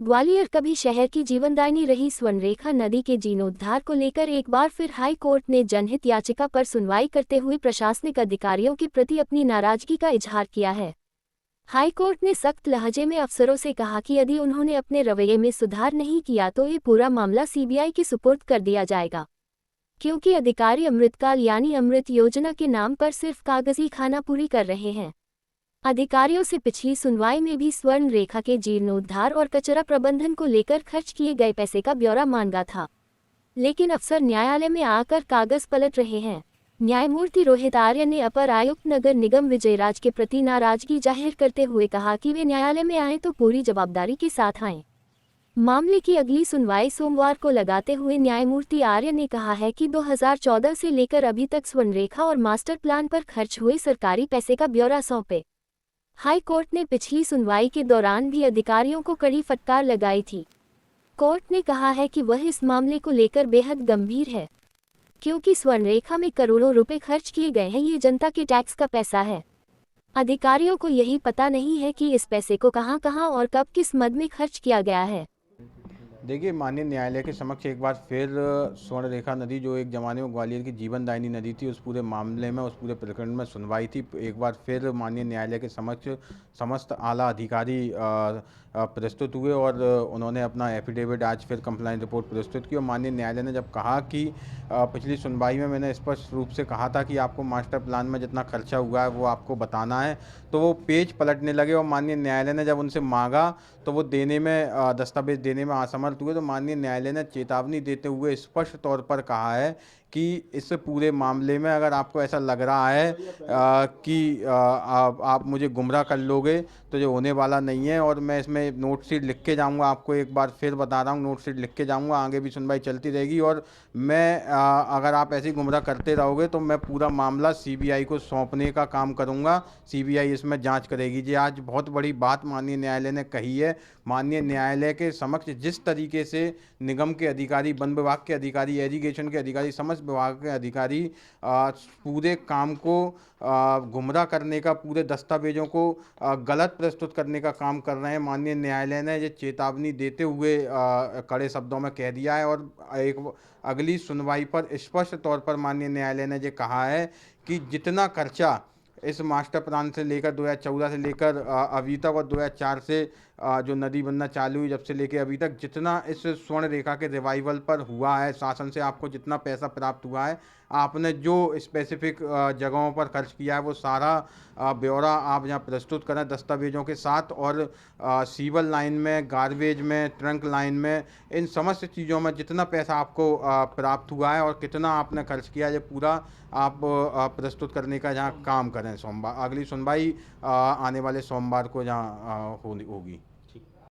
ग्वालियर कभी शहर की जीवनदायिनी रही स्वर्णरेखा नदी के जीर्णोद्धार को लेकर एक बार फिर हाई कोर्ट ने जनहित याचिका पर सुनवाई करते हुए प्रशासनिक अधिकारियों के प्रति अपनी नाराजगी का इजहार किया है। हाई कोर्ट ने सख्त लहजे में अफसरों से कहा कि यदि उन्होंने अपने रवैये में सुधार नहीं किया तो ये पूरा मामला सीबीआई के सुपुर्द कर दिया जाएगा, क्योंकि अधिकारी अमृतकाल यानी अमृत योजना के नाम पर सिर्फ कागजी खाना पूरी कर रहे हैं। अधिकारियों से पिछली सुनवाई में भी स्वर्ण रेखा के जीर्णोद्धार और कचरा प्रबंधन को लेकर खर्च किए गए पैसे का ब्यौरा मांगा था, लेकिन अफसर न्यायालय में आकर कागज पलट रहे हैं। न्यायमूर्ति रोहित आर्य ने अपर आयुक्त नगर निगम विजयराज के प्रति नाराजगी जाहिर करते हुए कहा कि वे न्यायालय में आए तो पूरी जवाबदारी के साथ आएं। मामले की अगली सुनवाई सोमवार को लगाते हुए न्यायमूर्ति आर्य ने कहा है कि 2014 से लेकर अभी तक स्वर्णरेखा और मास्टर प्लान पर खर्च हुए सरकारी पैसे का ब्यौरा सौंपे। हाई कोर्ट ने पिछली सुनवाई के दौरान भी अधिकारियों को कड़ी फटकार लगाई थी। कोर्ट ने कहा है कि वह इस मामले को लेकर बेहद गंभीर है, क्योंकि स्वर्णरेखा में करोड़ों रुपए खर्च किए गए हैं। ये जनता के टैक्स का पैसा है। अधिकारियों को यही पता नहीं है कि इस पैसे को कहां और कब किस मद में खर्च किया गया है। देखिए, माननीय न्यायालय के समक्ष एक बार फिर स्वर्णरेखा नदी, जो एक ज़माने में ग्वालियर की जीवनदायिनी नदी थी, उस पूरे मामले में, उस पूरे प्रकरण में सुनवाई थी। एक बार फिर माननीय न्यायालय के समक्ष समस्त आला अधिकारी प्रस्तुत हुए और उन्होंने अपना एफिडेविट, आज फिर कंप्लाइंस रिपोर्ट प्रस्तुत की। और माननीय न्यायालय ने जब कहा कि पिछली सुनवाई में मैंने स्पष्ट रूप से कहा था कि आपको मास्टर प्लान में जितना खर्चा हुआ है वो आपको बताना है, तो वो पेज पलटने लगे। और माननीय न्यायालय ने जब उनसे मांगा तो वो देने में, दस्तावेज देने में असमर्थ हुए। तो माननीय न्यायालय ने चेतावनी देते हुए स्पष्ट तौर पर कहा है कि इस पूरे मामले में अगर आपको ऐसा लग रहा है कि आप मुझे गुमराह कर लोगे, तो जो होने वाला नहीं है। और मैं इसमें नोट शीट लिख के जाऊंगा, आपको एक बार फिर बता रहा हूँ, नोट शीट लिख के जाऊंगा। आगे भी सुनवाई चलती रहेगी और मैं अगर आप ऐसे ही गुमराह करते रहोगे तो मैं पूरा मामला सीबीआई को सौंपने का काम करूंगा। सीबीआई इसमें जांच करेगी। जी, आज बहुत बड़ी बात माननीय न्यायालय ने कही है। माननीय न्यायालय के समक्ष जिस तरीके से निगम के अधिकारी, वन विभाग के अधिकारी, एजुकेशन के अधिकारी, समस्त विभाग के अधिकारी पूरे काम को गुमराह करने का, पूरे दस्तावेजों को गलत प्रस्तुत करने का काम कर रहे हैं, माननीय न्यायालय ने ये चेतावनी देते हुए कड़े शब्दों में कह दिया है। और एक अगली सुनवाई पर स्पष्ट तौर पर माननीय न्यायालय ने ये कहा है कि जितना खर्चा इस मास्टर प्लान से लेकर 2014 से लेकर अभी तक, और 2004 से जो नदी बनना चालू हुई जब से लेकर अभी तक, जितना इस स्वर्ण रेखा के रिवाइवल पर हुआ है, शासन से आपको जितना पैसा प्राप्त हुआ है, आपने जो स्पेसिफिक जगहों पर खर्च किया है, वो सारा ब्यौरा आप यहाँ प्रस्तुत करें दस्तावेजों के साथ। और सीवर लाइन में, गार्बेज में, ट्रंक लाइन में, इन समस्त चीज़ों में जितना पैसा आपको प्राप्त हुआ है और कितना आपने खर्च किया है, ये पूरा आप प्रस्तुत करने का जहाँ काम करें। सोमवार अगली सुनवाई आने वाले सोमवार को जहाँ होगी।